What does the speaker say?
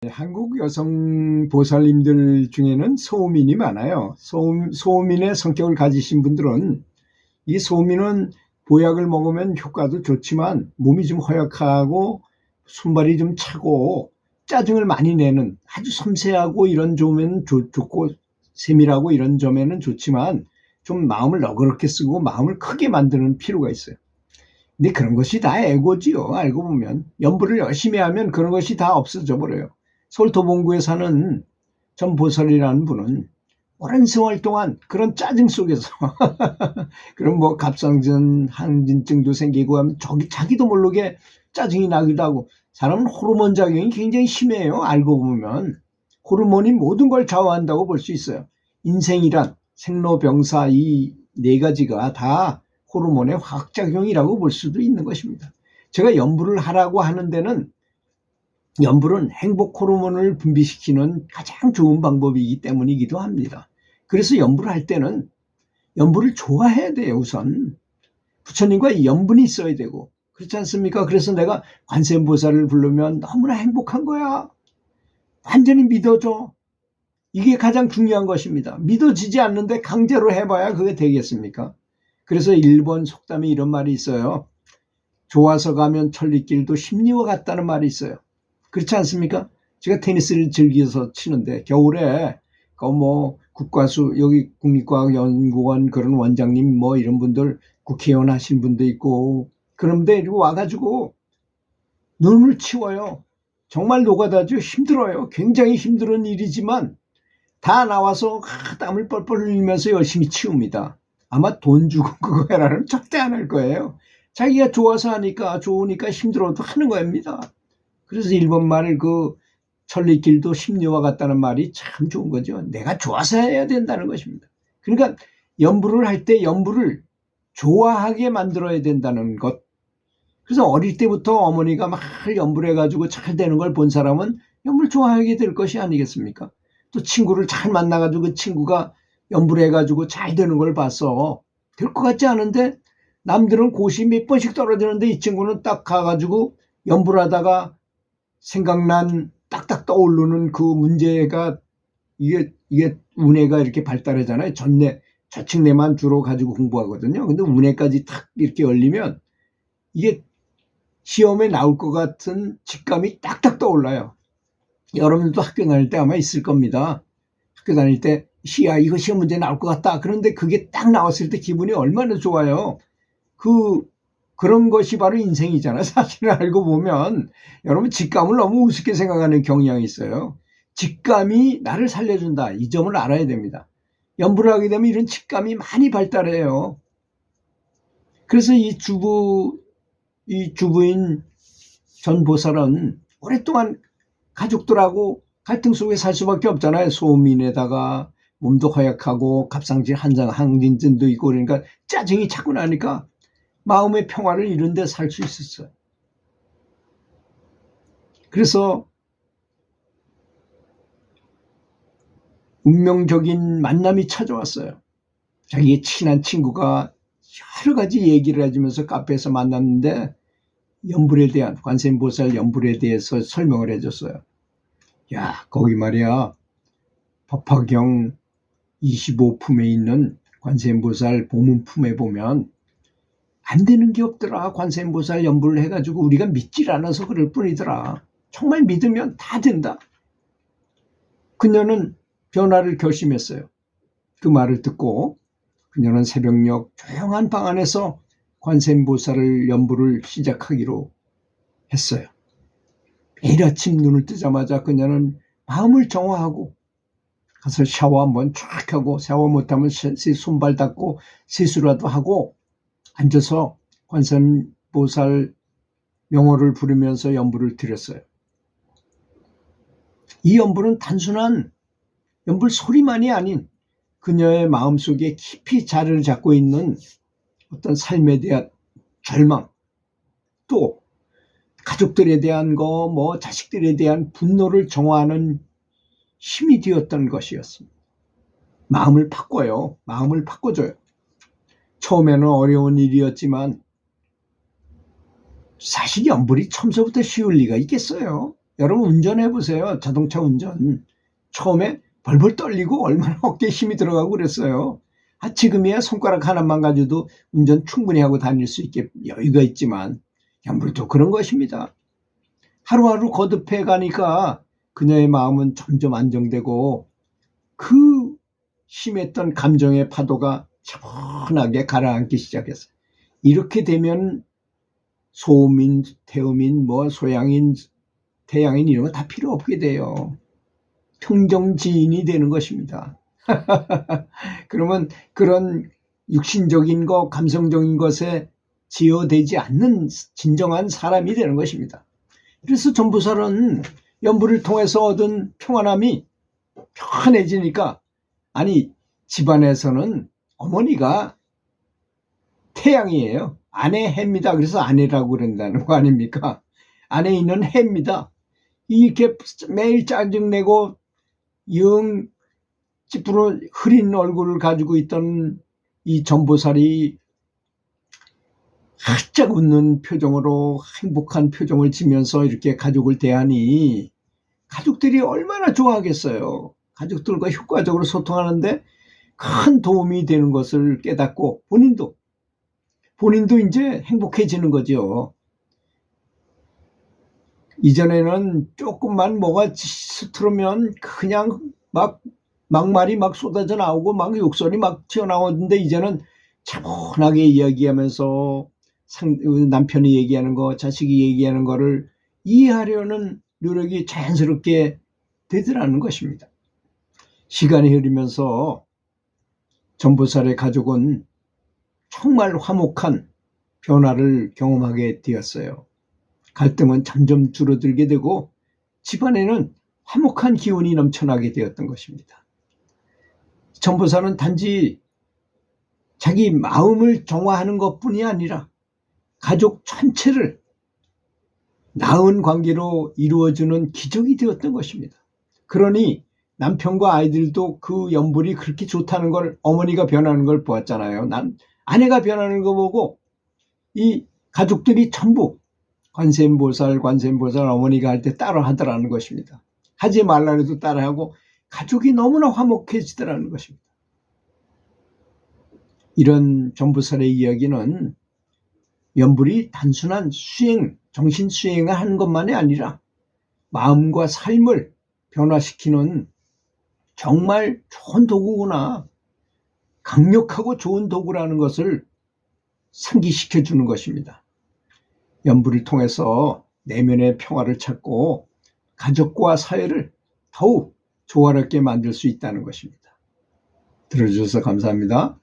한국 여성 보살님들 중에는 소음인이 많아요. 소음인의 성격을 가지신 분들은, 이 소음인은 보약을 먹으면 효과도 좋지만 몸이 좀 허약하고 손발이 좀 차고 짜증을 많이 내는, 아주 섬세하고 이런 점에는 좋고 세밀하고 이런 점에는 좋지만 좀 마음을 너그럽게 쓰고 마음을 크게 만드는 필요가 있어요. 근데 그런 것이 다 에고지요. 알고 보면 연부를 열심히 하면 그런 것이 다 없어져 버려요. 서울 도봉구에 사는 전보살이라는 분은 오랜 생활 동안 그런 짜증 속에서 그럼 뭐 갑상선 항진증도 생기고 하면 자기도 모르게 짜증이 나기도 하고, 사람은 호르몬 작용이 굉장히 심해요. 알고 보면 호르몬이 모든 걸 좌우한다고 볼 수 있어요. 인생이란 생로병사 이 네 가지가 다 호르몬의 화학작용이라고 볼 수도 있는 것입니다. 제가 연부를 하라고 하는 데는, 연불은 행복 호르몬을 분비시키는 가장 좋은 방법이기 때문이기도 합니다. 그래서 연불을 할 때는 연불을 좋아해야 돼요. 우선 부처님과 연분이 있어야 되고, 그렇지 않습니까? 그래서 내가 관세음보살을 부르면 너무나 행복한 거야. 완전히 믿어줘. 이게 가장 중요한 것입니다. 믿어지지 않는데 강제로 해봐야 그게 되겠습니까? 그래서 일본 속담에 이런 말이 있어요. 좋아서 가면 천리길도 심리와 같다는 말이 있어요. 그렇지 않습니까? 제가 테니스를 즐겨서 치는데 겨울에 국과수 여기 국립과학연구원 그런 원장님 뭐 이런 분들, 국회의원 하신 분도 있고 그런데 이리고 와가지고 눈을 치워요. 정말 노가다죠. 힘들어요. 굉장히 힘든 일이지만 다 나와서 땀을 뻘뻘 흘리면서 열심히 치웁니다. 아마 돈 주고 그거 해라는 절대 안 할 거예요. 자기가 좋아서 하니까, 좋으니까 힘들어도 하는 겁니다. 그래서 일본 말 천리길도 심리와 같다는 말이 참 좋은 거죠. 내가 좋아서 해야 된다는 것입니다. 그러니까 연부를 할 때 연부를 좋아하게 만들어야 된다는 것. 그래서 어릴 때부터 어머니가 막 연부를 해가지고 잘 되는 걸 본 사람은 연부를 좋아하게 될 것이 아니겠습니까? 또 친구를 잘 만나가지고 그 친구가 연부를 해가지고 잘 되는 걸 봐서 될 것 같지 않은데, 남들은 고시 몇 번씩 떨어지는데 이 친구는 딱 가가지고 연부를 하다가 생각난 딱딱 떠오르는 그 문제가, 이게 운해가 이렇게 발달하잖아요. 좌측내만 주로 가지고 공부하거든요. 근데 운해까지 탁 이렇게 열리면 이게 시험에 나올 것 같은 직감이 딱딱 떠올라요. 여러분들도 학교 다닐 때 아마 있을 겁니다. 학교 다닐 때 이거 시험 문제 나올 것 같다. 그런데 그게 딱 나왔을 때 기분이 얼마나 좋아요. 그런 것이 바로 인생이잖아요. 사실을 알고 보면 여러분, 직감을 너무 우습게 생각하는 경향이 있어요. 직감이 나를 살려준다. 이 점을 알아야 됩니다. 연부를 하게 되면 이런 직감이 많이 발달해요. 그래서 이 주부인 전보살은 오랫동안 가족들하고 갈등 속에 살 수밖에 없잖아요. 소음인에다가 몸도 허약하고 갑상선 항진증도 있고, 그러니까 짜증이 자꾸 나니까 마음의 평화를 이룬 데 살 수 있었어요. 그래서 운명적인 만남이 찾아왔어요. 자기의 친한 친구가 여러 가지 얘기를 해주면서 카페에서 만났는데 연불에 대한, 관세음보살 연불에 대해서 설명을 해줬어요. 야, 거기 말이야, 법화경 25품에 있는 관세음보살 보문품에 보면 안 되는 게 없더라. 관세음보살 연불을 해가지고 우리가 믿질 않아서 그럴 뿐이더라. 정말 믿으면 다 된다. 그녀는 변화를 결심했어요. 그 말을 듣고 그녀는 새벽녘 조용한 방 안에서 관세음보살을 연불을 시작하기로 했어요. 매일 아침 눈을 뜨자마자 그녀는 마음을 정화하고 가서 샤워 한번 쫙 하고, 샤워 못하면 손발 닦고 세수라도 하고 앉아서 관세음보살 명호를 부르면서 연불을 드렸어요. 이 연불은 단순한 연불 소리만이 아닌 그녀의 마음속에 깊이 자리를 잡고 있는 어떤 삶에 대한 절망, 또 가족들에 대한 자식들에 대한 분노를 정화하는 힘이 되었던 것이었습니다. 마음을 바꿔요. 마음을 바꿔줘요. 처음에는 어려운 일이었지만 사실 연불이 처음부터 쉬울 리가 있겠어요. 여러분 운전해 보세요. 자동차 운전. 처음에 벌벌 떨리고 얼마나 어깨에 힘이 들어가고 그랬어요. 지금이야 손가락 하나만 가지고도 운전 충분히 하고 다닐 수 있게 여유가 있지만 연불도 그런 것입니다. 하루하루 거듭해 가니까 그녀의 마음은 점점 안정되고 그 심했던 감정의 파도가 차분하게 가라앉기 시작했어요. 이렇게 되면 소음인, 태음인, 소양인, 태양인 이런 거 다 필요 없게 돼요. 평정지인이 되는 것입니다. 그러면 그런 육신적인 것, 감성적인 것에 지어되지 않는 진정한 사람이 되는 것입니다. 그래서 전보살은 연불을 통해서 얻은 평안함이 편해지니까 집안에서는 어머니가 태양이에요. 아내 해입니다. 그래서 아내라고 그런다는 거 아닙니까? 안에 있는 해입니다. 이렇게 매일 짜증내고 영 찌푸러 흐린 얼굴을 가지고 있던 이 전보살이 활짝 웃는 표정으로 행복한 표정을 지면서 이렇게 가족을 대하니 가족들이 얼마나 좋아하겠어요. 가족들과 효과적으로 소통하는데 큰 도움이 되는 것을 깨닫고 본인도 이제 행복해지는 거죠. 이전에는 조금만 뭐가 스트르면 그냥 막말이 막 쏟아져 나오고 막 욕설이 막 튀어나오는데 이제는 차분하게 이야기하면서 남편이 얘기하는 거, 자식이 얘기하는 거를 이해하려는 노력이 자연스럽게 되더라는 것입니다. 시간이 흐르면서 전보살의 가족은 정말 화목한 변화를 경험하게 되었어요. 갈등은 점점 줄어들게 되고 집안에는 화목한 기운이 넘쳐나게 되었던 것입니다. 전보살은 단지 자기 마음을 정화하는 것뿐이 아니라 가족 전체를 나은 관계로 이루어주는 기적이 되었던 것입니다. 그러니 남편과 아이들도 그 연불이 그렇게 좋다는 걸, 어머니가 변하는 걸 보았잖아요. 아내가 변하는 거 보고 이 가족들이 전부 관세음보살 어머니가 할 때 따라 하더라는 것입니다. 하지 말라 해도 따라하고 가족이 너무나 화목해지더라는 것입니다. 이런 전보살의 이야기는 연불이 단순한 정신 수행을 하는 것만이 아니라 마음과 삶을 변화시키는 정말 좋은 도구구나, 강력하고 좋은 도구라는 것을 상기시켜 주는 것입니다. 연불을 통해서 내면의 평화를 찾고 가족과 사회를 더욱 조화롭게 만들 수 있다는 것입니다. 들어주셔서 감사합니다.